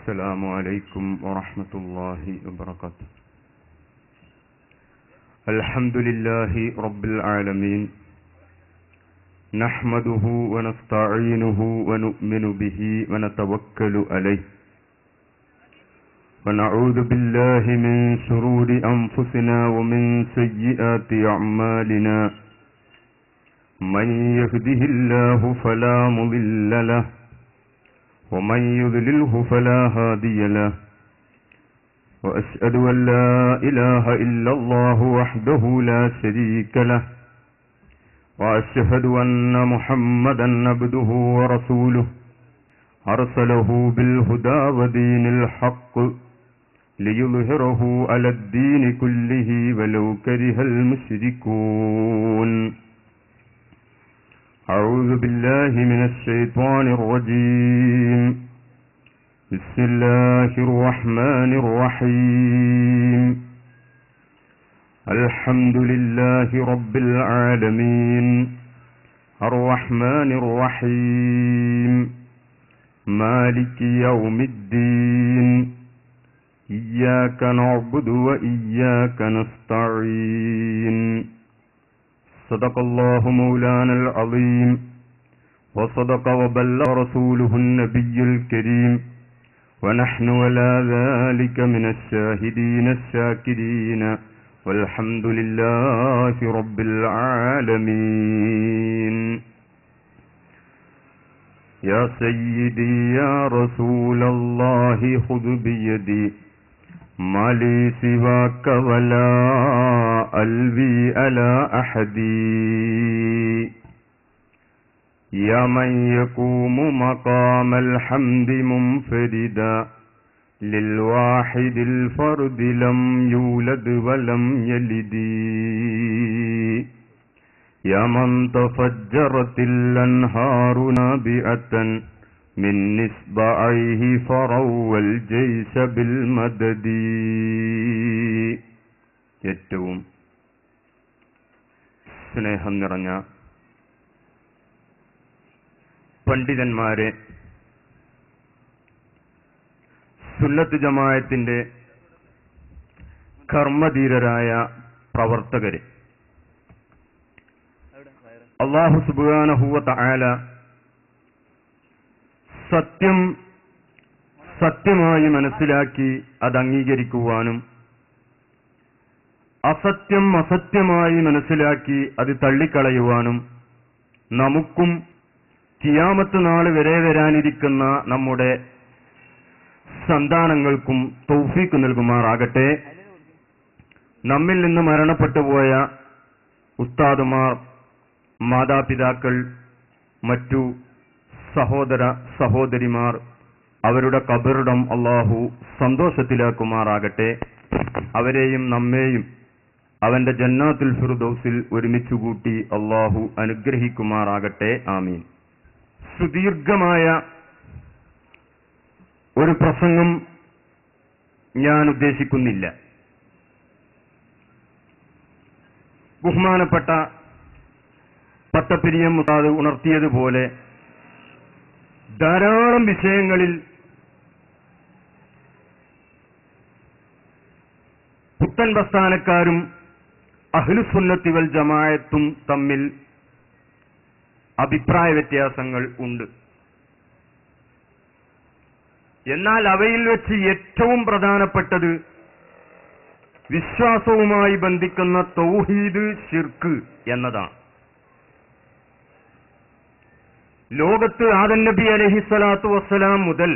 السلام عليكم ورحمة الله وبركاته. الحمد لله رب العالمين، نحمده ونستعينه ونؤمن به ونتوكل عليه، ونعوذ بالله من شرور أنفسنا ومن سيئات أعمالنا. من يهده الله فلا مضل له ومن يضلله فلا هادي له، وأشهد أن لا إله إلا الله وحده لا شريك له، وأشهد أن محمدا عبده ورسوله أرسله بالهدى ودين الحق ليظهره على الدين كله ولو كره المشركون. أعوذ بالله من الشيطان الرجيم. بسم الله الرحمن الرحيم. الحمد لله رب العالمين، الرحمن الرحيم، مالك يوم الدين، إياك نعبد وإياك نستعين. صدق الله مولانا العظيم، وصدق وبلغ رسوله النبي الكريم، ونحن على ذلك من الشاهدين الشاكرين، والحمد لله رب العالمين. يا سيدي يا رسول الله خذ بيدي، ما لي سواك ولا ألوي على أحد، يا من يقوم مقام الحمد منفردا للواحد الفرد لم يولد ولم يلد، يا من تفجرت الأنهار نابعة من إصبعيه فروى الجيش بالمدد. ഏറ്റവും സ്നേഹം നിറഞ്ഞ പണ്ഡിതന്മാരെ, സുന്നത്ത് ജമാഅത്തിന്റെ കർമ്മധീരരായ പ്രവർത്തകരെ, അല്ലാഹു സുബ്ഹാനഹു വ തആല സത്യം സത്യമായി മനസ്സിലാക്കി അത് അംഗീകരിക്കുവാനും അസത്യം അസത്യമായി മനസ്സിലാക്കി അത് തള്ളിക്കളയുവാനും നമുക്കും ഖിയാമത്ത് നാൾ വരെ വരാനിരിക്കുന്ന നമ്മുടെ സന്താനങ്ങൾക്കും തൗഫീഖ് നൽകുമാറാകട്ടെ. നമ്മിൽ നിന്ന് മരണപ്പെട്ടു പോയ ഉസ്താദുമാർ, മാതാപിതാക്കൾ, മറ്റു സഹോദര സഹോദരിമാർ, അവരുടെ ഖബറിടം അല്ലാഹു സന്തോഷത്തിലാക്കുമാറാകട്ടെ. അവരെയും നമ്മെയും അവന്റെ ജന്നാത്തുൽ ഫിർദൗസിൽ ഒരുമിച്ചുകൂട്ടി അല്ലാഹു അനുഗ്രഹിക്കുമാറാകട്ടെ. ആമീൻ. സുദീർഘമായ ഒരു പ്രസംഗം ഞാൻ ഉദ്ദേശിക്കുന്നില്ല. ബഹുമാനപ്പെട്ട പട്ടപ്പിരിയം ഉസ്താദ് ഉണർത്തിയതുപോലെ ധാരാളം വിഷയങ്ങളിൽ പുത്തൻ പ്രസ്ഥാനക്കാരും അഹ്ലുസുന്നത്തി വൽ ജമാഅത്തും തമ്മിൽ അഭിപ്രായ വ്യത്യാസങ്ങൾ ഉണ്ട്. എന്നാൽ അവയിൽ വെച്ച് ഏറ്റവും പ്രധാനപ്പെട്ടത് വിശ്വാസവുമായി ബന്ധിക്കുന്ന തൗഹീദ്, ശിർക്ക് എന്നതാണ്. ലോകത്ത് ആദം നബി അലൈഹിസ്സലാത്തു വസ്സലാം മുതൽ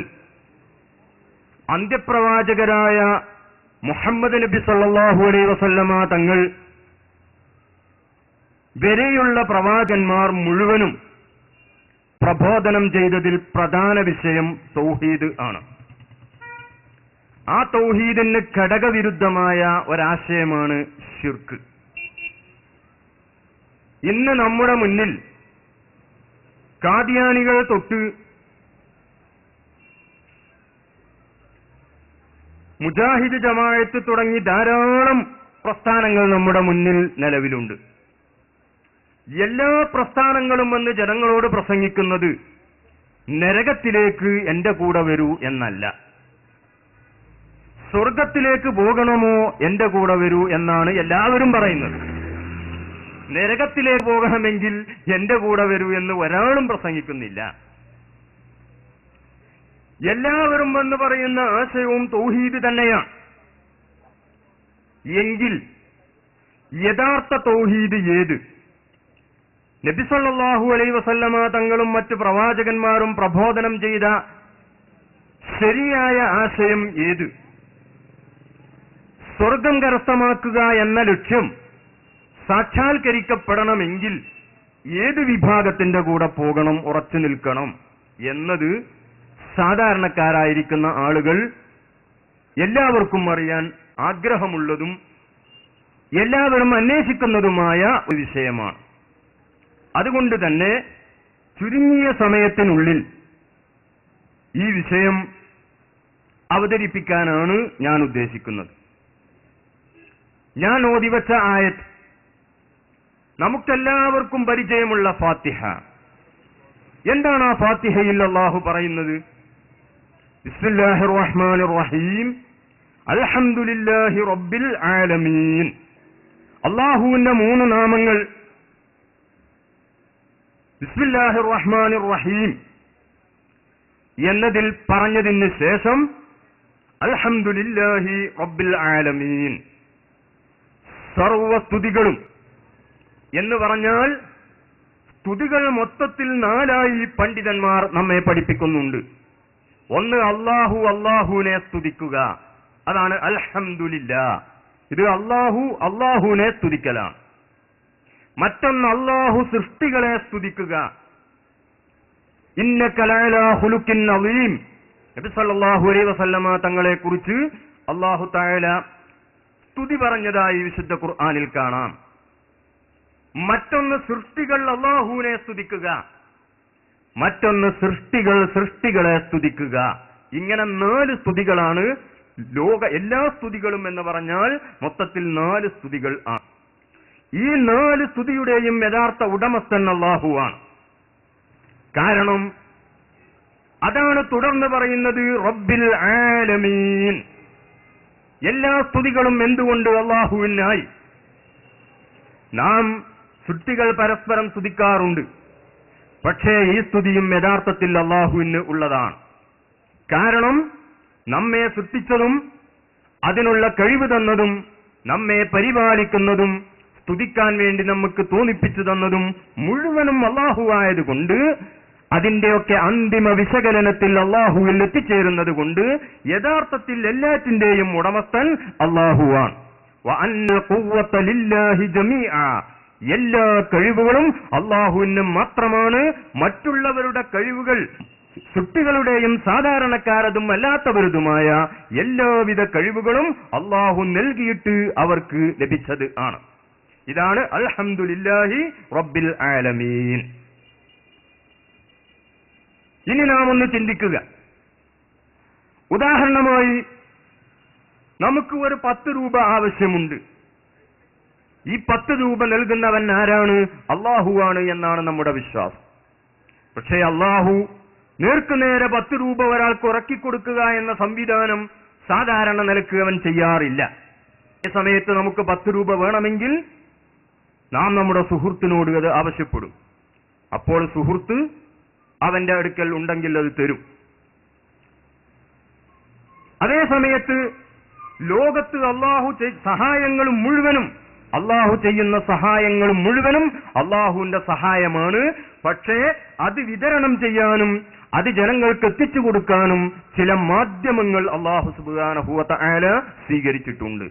അന്ത്യപ്രവാചകരായ മുഹമ്മദ് നബി സല്ലല്ലാഹു അലൈഹി വസല്ലമ തങ്ങൾ വരെയുള്ള പ്രവാചകന്മാർ മുഴുവനും പ്രബോധനം ചെയ്തതിൽ പ്രധാന വിഷയം തൗഹീദ് ആണ്. ആ തൗഹീദിന് ഘടകവിരുദ്ധമായ ഒരാശയമാണ് ശിർക്ക്. ഇന്ന് നമ്മുടെ മുന്നിൽ ഖാദിയാനികൾ തൊട്ട് മുജാഹിദ് ജമാഅത്ത് തുടങ്ങി ധാരാളം പ്രസ്ഥാനങ്ങൾ നമ്മുടെ മുന്നിൽ നിലവിലുണ്ട്. എല്ലാ പ്രസ്ഥാനങ്ങളും വന്ന് ജനങ്ങളോട് പ്രസംഗിക്കുന്നത് നരകത്തിലേക്ക് എന്റെ കൂടെ വരൂ എന്നല്ല. സ്വർഗത്തിലേക്ക് പോകണമോ എന്റെ കൂടെ വരൂ എന്നാണ് എല്ലാവരും പറയുന്നത്. നരകത്തിലേക്ക് പോകണമെങ്കിൽ എന്റെ കൂടെ വരൂ എന്ന് ഒരാളും പ്രസംഗിക്കുന്നില്ല. എല്ലാവരും എന്ന് പറയുന്ന ആശയവും തൗഹീദ് തന്നെയാണ്. എങ്കിൽ യഥാർത്ഥ തൗഹീദ് ഏത്? നബി സല്ലല്ലാഹു അലൈഹി വസല്ലമ തങ്ങളും മറ്റു പ്രവാചകന്മാരും പ്രബോധനം ചെയ്ത ശരിയായ ആശയം ഏത്? സ്വർഗം കരസ്ഥമാക്കുക എന്ന ലക്ഷ്യം സാക്ഷാത്കരിക്കപ്പെടണമെങ്കിൽ ഏത് വിഭാഗത്തിന്റെ കൂടെ പോകണം, ഉറച്ചു നിൽക്കണം എന്നത് സാധാരണക്കാരായിരിക്കുന്ന ആളുകൾ എല്ലാവർക്കും അറിയാൻ ആഗ്രഹമുള്ളതും എല്ലാവരും അന്വേഷിക്കുന്നതുമായ ഒരു വിഷയമാണ്. അതുകൊണ്ട് തന്നെ ചുരുങ്ങിയ സമയത്തിനുള്ളിൽ ഈ വിഷയം അവതരിപ്പിക്കാനാണ് ഞാൻ ഉദ്ദേശിക്കുന്നത്. ഞാൻ ഓതിവച്ച ആയത്ത് നമുക്കെല്ലാവർക്കും പരിചയമുള്ള ഫാത്തിഹ. എന്താണ് ആ ഫാത്തിഹയിൽ അല്ലാഹു പറയുന്നത്? ബിസ്മില്ലാഹിർ റഹ്മാനിർ റഹീം അൽഹംദുലില്ലാഹി റബ്ബിൽ ആലമീൻ. അല്ലാഹുവിന്റെ 3 നാമങ്ങൾ ബിസ്മില്ലാഹിർ റഹ്മാനിർ റഹീം എന്നതിൽ പറഞ്ഞതിന് ശേഷം അൽഹംദുലില്ലാഹി റബ്ബിൽ ആലമീൻ. സർവസ്തുതികളും എന്ന് പറഞ്ഞാൽ സ്തുതികൾ മൊത്തത്തിൽ 4 പണ്ഡിതന്മാർ നമ്മെ പഠിപ്പിക്കുന്നുണ്ട്. ഒന്ന് അല്ലാഹുവിനെ സ്തുതിക്കുക, അതാണ് അൽഹംദുലില്ലാ. ഇത് അല്ലാഹുവിനെ സ്തുതിക്കലാണ്. മറ്റൊന്ന് അല്ലാഹു സൃഷ്ടികളെ സ്തുതിക്കുക. ഇന്നക ലഅലാ ഖുലുഖിൻ അളീം. നബി സല്ലല്ലാഹു അലൈഹി വസല്ലമ തങ്ങളെ കുറിച്ച് അല്ലാഹു തആല സ്തുതി പറഞ്ഞതായി വിശുദ്ധ ഖുർആനിൽ കാണാം. മറ്റൊന്ന് സൃഷ്ടികൾ അല്ലാഹുവിനെ സ്തുതിക്കുക, മറ്റൊന്ന് സൃഷ്ടികളെ സ്തുതിക്കുക. ഇങ്ങനെ 4 സ്തുതികളാണ് എല്ലാ സ്തുതികളും എന്ന് പറഞ്ഞാൽ മൊത്തത്തിൽ 4 സ്തുതികൾ ആണ്. ഈ 4 സ്തുതിയുടെയും യഥാർത്ഥ ഉടമസ്ഥൻ അല്ലാഹുവാണ്. കാരണം അതാണ് തുടർന്ന് പറയുന്നത് റബ്ബിൽ ആലമീൻ. എല്ലാ സ്തുതികളും എന്തുകൊണ്ട് അല്ലാഹുവിനായി? നാം സൃഷ്ടികൾ പരസ്പരം സ്തുതിക്കാറുണ്ട്, പക്ഷേ ഈ സ്തുതിയും യഥാർത്ഥത്തിൽ അല്ലാഹുവിന് ഉള്ളതാണ്. കാരണം നമ്മെ സൃഷ്ടിച്ചതും അതിനുള്ള കഴിവ് തന്നതും നമ്മെ പരിപാലിക്കുന്നതും സ്തുതിക്കാൻ വേണ്ടി നമുക്ക് തോന്നിപ്പിച്ചു തന്നതും മുഴുവനും അല്ലാഹുവായതുകൊണ്ട് അതിന്റെയൊക്കെ അന്തിമ വിശകലനത്തിൽ അല്ലാഹുവിൽ എത്തിച്ചേരുന്നത് കൊണ്ട് യഥാർത്ഥത്തിൽ എല്ലാറ്റിന്റെയും ഉടമസ്ഥൻ അല്ലാഹുവാണ്. വഅന്ന ഖുവ്വത ലില്ലാഹി ജമീഅ. എല്ലാ കഴിവുകളും അല്ലാഹുവിന് മാത്രമാണ്. മറ്റുള്ളവരുടെ കഴിവുകൾ സൃഷ്ടികളുടെയും സാധാരണക്കാരതും അല്ലാത്തവരുതുമായ എല്ലാവിധ കഴിവുകളും അല്ലാഹു നൽകിയിട്ട് അവർക്ക് ലഭിച്ചത് ആണ്. ഇതാണ് അൽഹംദുലില്ലാഹി റബ്ബിൽ ആലമീൻ. ഇനി നാം ഒന്ന് ചിന്തിക്കുക. ഉദാഹരണമായി നമുക്ക് ഒരു 10 രൂപ ആവശ്യമുണ്ട്. ഈ 10 രൂപ നൽകുന്നവൻ ആരാണ്? അല്ലാഹുവാണ് എന്നാണ് നമ്മുടെ വിശ്വാസം. പക്ഷേ അല്ലാഹു നേർക്കുനേരെ 10 രൂപ ഒരാൾക്ക് ഉറക്കിക്കൊടുക്കുക എന്ന സംവിധാനം സാധാരണ നിലക്ക് അവൻ ചെയ്യാറില്ല. ഈ സമയത്ത് നമുക്ക് 10 രൂപ വേണമെങ്കിൽ നാം നമ്മുടെ സുഹൃത്തിനോട് അത് ആവശ്യപ്പെടും. അപ്പോൾ സുഹൃത്ത് അവന്റെ അടുക്കൽ ഉണ്ടെങ്കിൽ അത് തരും. അതേ സമയത്ത് ലോകത്ത് അല്ലാഹു സഹായങ്ങളും മുഴുവനും അല്ലാഹു ചെയ്യുന്ന സഹായങ്ങളും മുഴുവനും അല്ലാഹുവിന്റെ സഹായമാണ്. പക്ഷേ അത് വിതരണം ചെയ്യാനും അത് ജനങ്ങൾക്ക് എത്തിച്ചു കൊടുക്കാനും ചില മാധ്യമങ്ങൾ അല്ലാഹു സുബ്ഹാനഹു വ തആല സ്വീകരിച്ചിട്ടുണ്ട്.